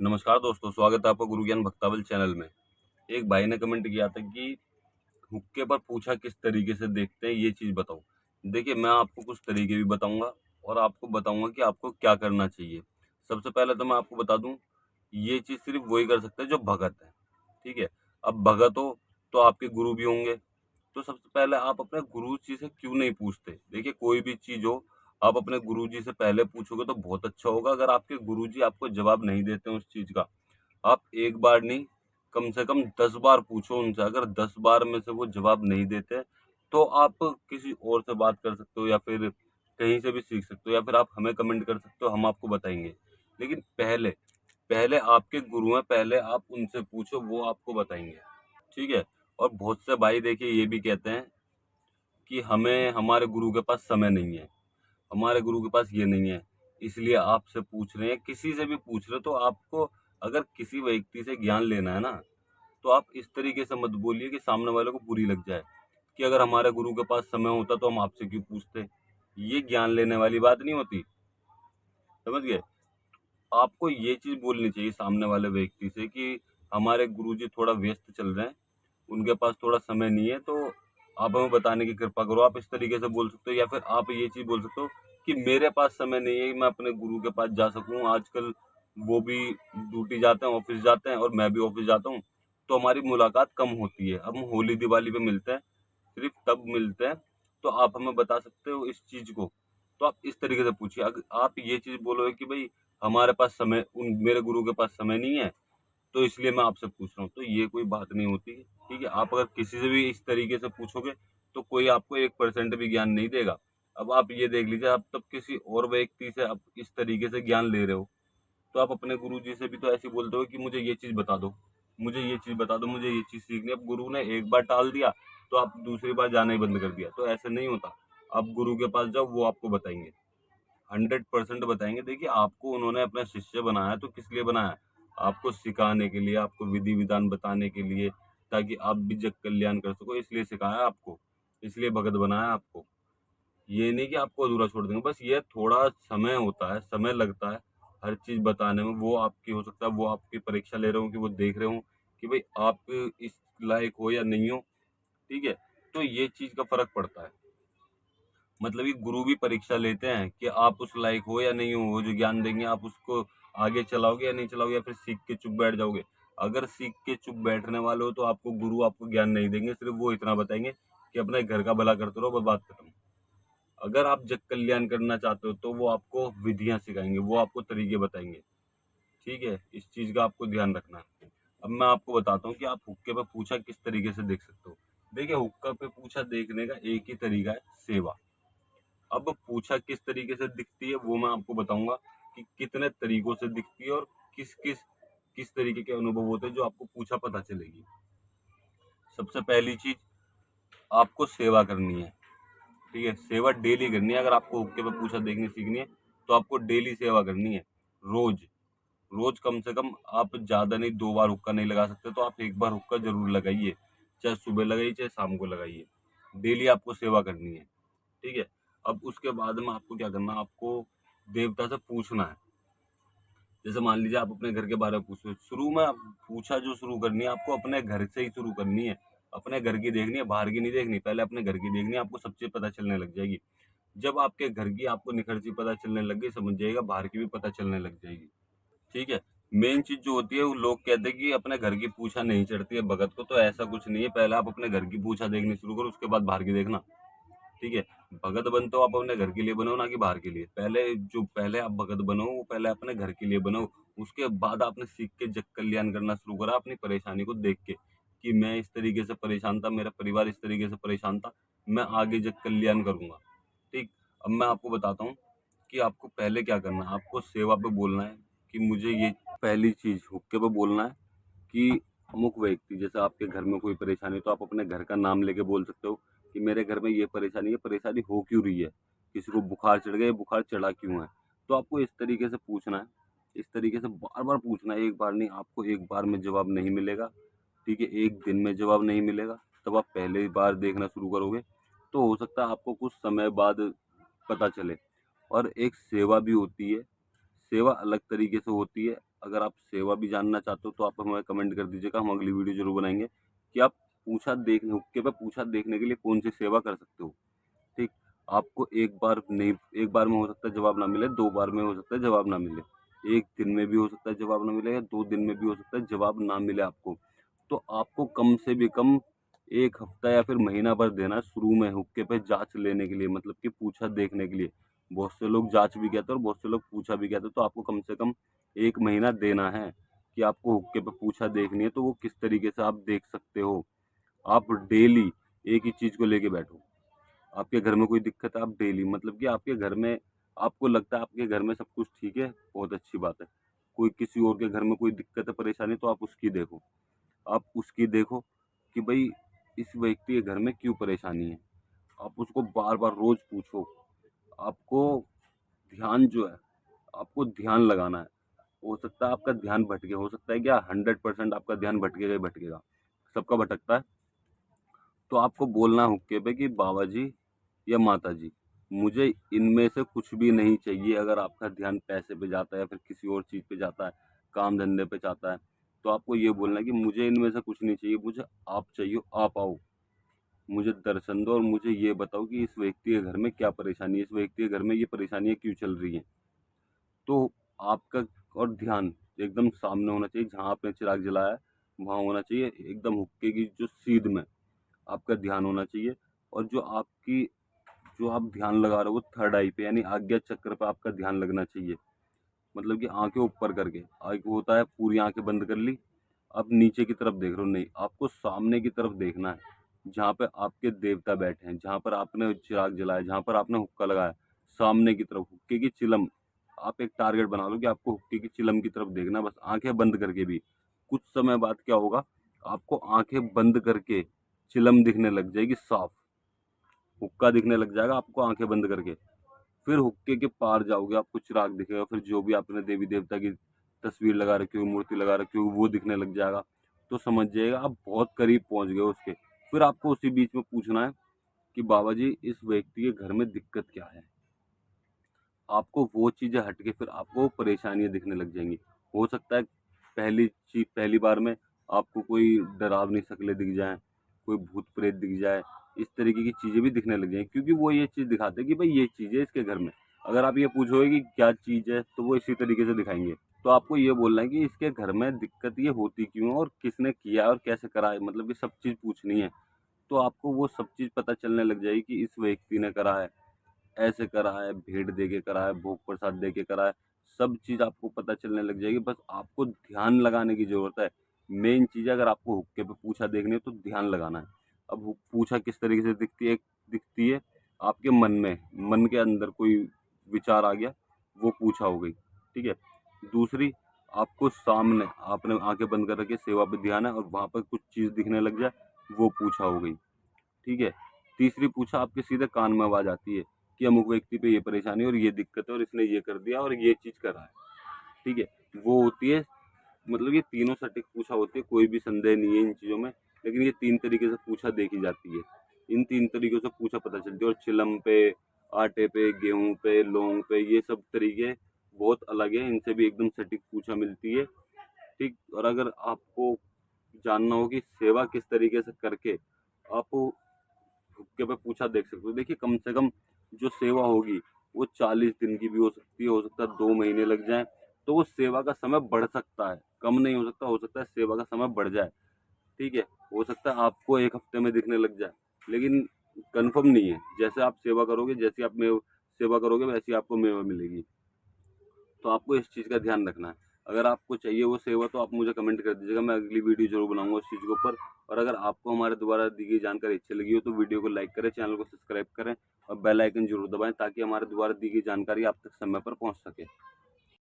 नमस्कार दोस्तों, स्वागत है आपका गुरु ज्ञान भक्तावल चैनल में। एक भाई ने कमेंट किया था कि हुक्के पर पूछा किस तरीके से देखते हैं, ये चीज़ बताओ। देखिए, मैं आपको कुछ तरीके भी बताऊँगा और आपको बताऊँगा कि आपको क्या करना चाहिए। सबसे पहले तो मैं आपको बता दूँ, ये चीज़ सिर्फ़ वही कर सकता है जो भगत है, ठीक है? अब भगत हो, तो आपके गुरु भी होंगे। तो सबसे पहले आप अपने गुरुजी से क्यों नहीं पूछते? देखिए, कोई भी चीज़ हो, आप अपने गुरुजी से पहले पूछोगे तो बहुत अच्छा होगा। अगर आपके गुरुजी आपको जवाब नहीं देते हैं उस चीज़ का, आप एक बार नहीं, कम से कम 10 बार पूछो उनसे। अगर 10 बार में से वो जवाब नहीं देते, तो आप किसी और से बात कर सकते हो या फिर कहीं से भी सीख सकते हो या फिर आप हमें कमेंट कर सकते हो, हम आपको बताएँगे। लेकिन पहले पहले आपके गुरु हैं, पहले आप उनसे पूछो, वो आपको बताएँगे, ठीक है? और बहुत से भाई देखिए ये भी कहते हैं कि हमें हमारे गुरु के पास समय नहीं है, हमारे गुरु के पास ये नहीं है, इसलिए आपसे पूछ रहे हैं। किसी से भी पूछ रहे हो तो आपको अगर किसी व्यक्ति से ज्ञान लेना है ना, तो आप इस तरीके से मत बोलिए कि सामने वाले को बुरी लग जाए, कि अगर हमारे गुरु के पास समय होता तो हम आपसे क्यों पूछते? ये ज्ञान लेने वाली बात नहीं होती, समझ गए? आपको ये चीज़ बोलनी चाहिए सामने वाले व्यक्ति से कि हमारे गुरुजी थोड़ा व्यस्त चल रहे हैं, उनके पास थोड़ा समय नहीं है, तो आप हमें बताने की कृपा करो। आप इस तरीके से बोल सकते हो या फिर आप ये चीज़ बोल सकते हो कि मेरे पास समय नहीं है कि मैं अपने गुरु के पास जा सकूँ। आजकल वो भी ड्यूटी जाते हैं, ऑफ़िस जाते हैं और मैं भी ऑफ़िस जाता हूँ, तो हमारी मुलाकात कम होती है। अब हम होली-दिवाली पे मिलते हैं, सिर्फ़ तब मिलते हैं, तो आप हमें बता सकते हो इस चीज़ को। तो आप इस तरीके से पूछिए। अग आप ये चीज़ बोलोगे कि भई हमारे पास समय उन मेरे गुरु के पास समय नहीं है, तो इसलिए मैं आपसे पूछ रहा हूँ, तो ये कोई बात नहीं होती है, ठीक है? आप अगर किसी से भी इस तरीके से पूछोगे, तो कोई आपको 1% भी ज्ञान नहीं देगा। अब आप ये देख लीजिए, आप तब किसी और व्यक्ति से आप इस तरीके से ज्ञान ले रहे हो, तो आप अपने गुरुजी से भी तो ऐसे ही बोलते हो कि मुझे ये चीज़ बता दो, मुझे ये चीज़ बता दो, मुझे ये चीज़ सीखनी है। अब गुरु ने एक बार टाल दिया, तो आप दूसरी बार जाना ही बंद कर दिया, तो ऐसे नहीं होता। आप गुरु के पास जाओ, वो आपको बताएँगे। 100% बताएँगे। देखिए, आपको उन्होंने अपना शिष्य बनाया है, तो किस लिए बनाया है? आपको सिखाने के लिए, आपको विधि-विधान बताने के लिए, ताकि आप भी जग कल्याण कर सको, इसलिए सिखाया है आपको, इसलिए भगत बनाया है आपको। ये नहीं कि आपको अधूरा छोड़ देंगे, बस ये थोड़ा समय होता है, समय लगता है हर चीज़ बताने में। वो आपकी हो सकता है वो आपकी परीक्षा ले रहे हों कि वो देख रहे हों कि भई आप इस लायक हो या नहीं हो, ठीक है? तो ये चीज़ का फ़र्क पड़ता है। मतलब ये गुरु भी परीक्षा लेते हैं कि आप उस लायक हो या नहीं हो, वो जो ज्ञान देंगे आप उसको आगे चलाओगे या नहीं चलाओगे या फिर सीख के चुप बैठ जाओगे। अगर सीख के चुप बैठने वाले हो तो आपको गुरु आपको ज्ञान नहीं देंगे, सिर्फ़ वो इतना बताएँगे कि अपने घर का भला करते रहो, बस बात खत्म। अगर आप जग कल्याण करना चाहते हो तो वो आपको विधियाँ सिखाएँगे, वो आपको तरीके बताएँगे, ठीक है? इस चीज़ का आपको ध्यान रखना है। अब मैं आपको बताता हूँ कि आप हुक्के पे पूछा किस तरीके से देख सकते हो। देखिए, हुक्का पे पूछा देखने का एक ही तरीका है, सेवा। अब पूछा किस तरीके से दिखती है वो मैं आपको बताऊँगा कि कितने तरीकों से दिखती है और किस तरीके के अनुभव होते हैं जो आपको पूछा पता चलेगी। सबसे पहली चीज़ आपको सेवा करनी है, ठीक है? सेवा डेली करनी है। अगर आपको हुक्के पे पूछा देखनी सीखनी है तो आपको डेली सेवा करनी है, रोज़। रोज़ कम से कम आप ज़्यादा नहीं 2 बार हुक्का नहीं लगा सकते तो आप 1 बार हुक्का ज़रूर लगाइए। चाहे सुबह लगाइए, चाहे शाम को लगाइए। डेली आपको सेवा करनी है, ठीक है? अब उसके बाद में आपको क्या करना है, आपको देवता से पूछना है। जैसे मान लीजिए आप अपने घर के बारे में पूछ रहे हो, शुरू में आप पूछा जो शुरू करनी है आपको अपने घर से ही शुरू करनी है। अपने घर की देखनी है, बाहर की नहीं देखनी, पहले अपने घर की देखनी है, आपको सब चीज़ पता चलने लग जाएगी। जब आपके घर की आपको निखर सी पता चलने लग गई, समझ जाइएगा बाहर की भी पता चलने लग जाएगी, ठीक है? मेन चीज़ जो होती है वो लोग कहते हैं कि अपने घर की पूछा नहीं चढ़ती है भगत को, तो ऐसा कुछ नहीं है। पहले आप अपने घर की पूछा देखनी शुरू करो, उसके बाद बाहर की देखना। ठीक है? भगत बनते हो आप अपने घर के लिए बनो ना कि बाहर के लिए। पहले आप भगत बनो वो पहले अपने घर के लिए बनो। उसके बाद आपने सीख के जग कल्याण करना शुरू करा अपनी परेशानी को देख के, कि मैं इस तरीके से परेशान था, मेरा परिवार इस तरीके से परेशान था, मैं आगे जग कल्याण करूँगा। ठीक? अब मैं आपको बताता हूँ कि आपको पहले क्या करना है, आपको सेवा पे बोलना है कि मुझे ये पहली चीज़ हुक्के पे बोलना है कि अमुक व्यक्ति जैसे आपके घर में कोई परेशानी है तो आप अपने घर का नाम लेके बोल सकते हो कि मेरे घर में ये परेशानी हो क्यों रही है? किसी को बुखार चढ़ गया, ये बुखार चढ़ा क्यों है? तो आपको इस तरीके से पूछना है, इस तरीके से बार-बार पूछना है, एक बार नहीं, आपको एक बार में जवाब नहीं मिलेगा, ठीक है? एक दिन में जवाब नहीं मिलेगा, तब आप पहली बार देखना शुरू करोगे, तो हो सकता है आपको कुछ समय बाद पता चले। और एक सेवा भी होती है, सेवा अलग तरीके से होती है, अगर आप सेवा भी जानना चाहते हो तो आप हमें कमेंट कर दीजिएगा, हम अगली वीडियो ज़रूर बनाएँगे कि आप हुक्के पे पूछा देखने के लिए कौन-सी सेवा कर सकते हो, ठीक? आपको एक बार में हो सकता है जवाब ना मिले, 2 बार में हो सकता है जवाब ना मिले, 1 दिन में भी हो सकता है जवाब ना मिले या 2 दिन में भी हो सकता है जवाब ना मिले आपको। तो आपको कम से भी कम 1 हफ्ता या फिर महीना भर देना है शुरू में हुक्के पे जाँच लेने के लिए, मतलब कि पूछा देखने के लिए। बहुत से लोग जाँच भी कहते हैं और बहुत से लोग पूछा भी कहते हैं, तो आपको कम से कम 1 महीना देना है कि आपको हुक्के पे पूछा देखनी है, तो वो किस तरीके से आप देख सकते हो। आप डेली एक ही चीज़ को लेके बैठो। आपके घर में कोई दिक्कत है, आप डेली मतलब कि आपके घर में आपको लगता है आपके घर में सब कुछ ठीक है, बहुत अच्छी बात है। कोई किसी और के घर में कोई दिक्कत है, परेशानी तो आप उसकी देखो। आप उसकी देखो कि भई इस व्यक्ति के घर में क्यों परेशानी है। आप उसको बार-बार रोज़ पूछो। आपको ध्यान जो है, आपको ध्यान लगाना है। हो सकता है आपका ध्यान भटके, हो सकता है क्या 100% आपका ध्यान भटकेगा ही भटकेगा। सबका भटकता है। तो आपको बोलना है हुक्के पे कि बाबा जी या माता जी, मुझे इनमें से कुछ भी नहीं चाहिए। अगर आपका ध्यान पैसे पे जाता है या फिर किसी और चीज़ पे जाता है, काम धंधे पे जाता है, तो आपको ये बोलना है कि मुझे इनमें से कुछ नहीं चाहिए, मुझे आप चाहिए, आप आओ। मुझे दर्शन दो और मुझे ये बताओ कि इस व्यक्ति के घर में क्या परेशानी है, इस व्यक्ति के घर में ये परेशानियाँ क्यों चल रही हैं। तो आपका और ध्यान एकदम सामने होना चाहिए, जहाँ आपने चिराग जलाया है, वहाँ होना चाहिए, एकदम हुक्के की जो सीध में आपका ध्यान होना चाहिए। और जो आप ध्यान लगा रहे हो वो थर्ड आई पे यानी आज्ञा चक्र पे आपका ध्यान लगना चाहिए। मतलब कि आँखें ऊपर करके, आग होता है पूरी आँखें बंद कर ली, अब नीचे की तरफ देख रहे हो, नहीं, आपको सामने की तरफ देखना है, जहाँ पे आपके देवता बैठे हैं, जहाँ पर आपने चिराग जलाया, जहाँ पर आपने हुक्का लगाया, सामने की तरफ हुक्के की चिलम, आप एक टारगेट बना लो कि आपको हुक्के की चिलम की तरफ देखना है, बस आँखें बंद करके भी। कुछ समय बाद क्या होगा, आपको आँखें बंद करके चिलम दिखने लग जाएगी साफ, हुक्का दिखने लग जाएगा आपको आँखें बंद करके। फिर हुक्के के पार जाओगे, आपको चिराग दिखेगा, फिर जो भी आपने देवी देवता की तस्वीर लगा रखी हो, मूर्ति लगा रखी हो, वो दिखने लग जाएगा। तो समझ जाइएगा आप बहुत करीब पहुंच गए उसके। फिर आपको उसी बीच में पूछना है कि बाबा जी इस व्यक्ति के घर में दिक्कत क्या है। आपको वो चीज़ें हट के फिर आपको परेशानियाँ दिखने लग जाएँगी। हो सकता है पहली बार में आपको कोई डरावनी शक्लें दिख जाएँ, कोई भूत-प्रेत दिख जाए, इस तरीके की चीज़ें भी दिखने लग जाएँगी, क्योंकि वो ये चीज़ दिखाते हैं कि भई ये चीज़ है इसके घर में। अगर आप ये पूछोगे कि क्या चीज़ है, तो वो इसी तरीके से दिखाएँगे। तो आपको ये बोलना है कि इसके घर में दिक्कत ये होती क्यों है और किसने किया है और कैसे करा है, मतलब कि सब चीज़ पूछनी है। तो आपको वो सब चीज़ पता चलने लग जाएगी कि इस व्यक्ति ने करा है, ऐसे करा है, भेंट दे के करा है, भोग प्रसाद दे के करा है, सब चीज़ आपको पता चलने लग जाएगी, बस आपको ध्यान लगाने की ज़रूरत है। मेन चीज़ है, अगर आपको हुक्के पे पूछा देखनी है तो ध्यान लगाना है। अब पूछा किस तरीके से दिखती है आपके मन में, मन के अंदर कोई विचार आ गया, वो पूछा हो गई, ठीक है। दूसरी, आपको सामने आपने आँखें बंद कर रखी है, सेवा पे ध्यान है और वहाँ पर कुछ चीज़ दिखने लग जाए, वो पूछा हो गई। ठीक है। तीसरी पूछा आपके सीधे कान में आवाज़ आती है कि अमुक व्यक्ति पे ये परेशानी है और ये दिक्कत है और इसने ये कर दिया और ये चीज़ करा है। ठीक है। वो होती है, मतलब ये तीनों सटीक पूछा होती है, कोई भी संदेह नहीं है इन चीज़ों में। लेकिन ये 3 तरीके से पूछा देखी जाती है। इन 3 तरीकों से पूछा पता चलती है और चिलम पे, आटे पे, गेहूँ पे, लौंग पे, ये सब तरीके बहुत अलग है। इनसे भी एकदम सटीक पूछा मिलती है। ठीक। और अगर आपको जानना हो कि सेवा किस तरीके से करके आप हुक्के पे पूछा देख सकते हो। देखिए कम से कम जो सेवा होगी वो 40 दिन की भी हो सकता है 2 महीने लग जाएँ, तो वो सेवा का समय बढ़ सकता है, कम नहीं हो सकता है सेवा का समय बढ़ जाए, ठीक है? हो सकता है आपको 1 हफ्ते में दिखने लग जाए, लेकिन कन्फर्म नहीं है। जैसे आप सेवा करोगे, जैसी आप सेवा करोगे वैसी आपको मेवा मिलेगी। तो आपको इस चीज़ का ध्यान रखना है। अगर आपको चाहिए वो सेवा तो आप मुझे कमेंट कर दीजिएगा, मैं अगली वीडियो ज़रूर बनाऊँगा उस चीज़ के ऊपर। और अगर आपको हमारे द्वारा दी गई जानकारी अच्छी लगी हो तो वीडियो को लाइक करें, चैनल को सब्सक्राइब करें और बेल आइकन ज़रूर दबाएँ ताकि हमारे द्वारा दी गई जानकारी आप तक समय पर पहुँच सके।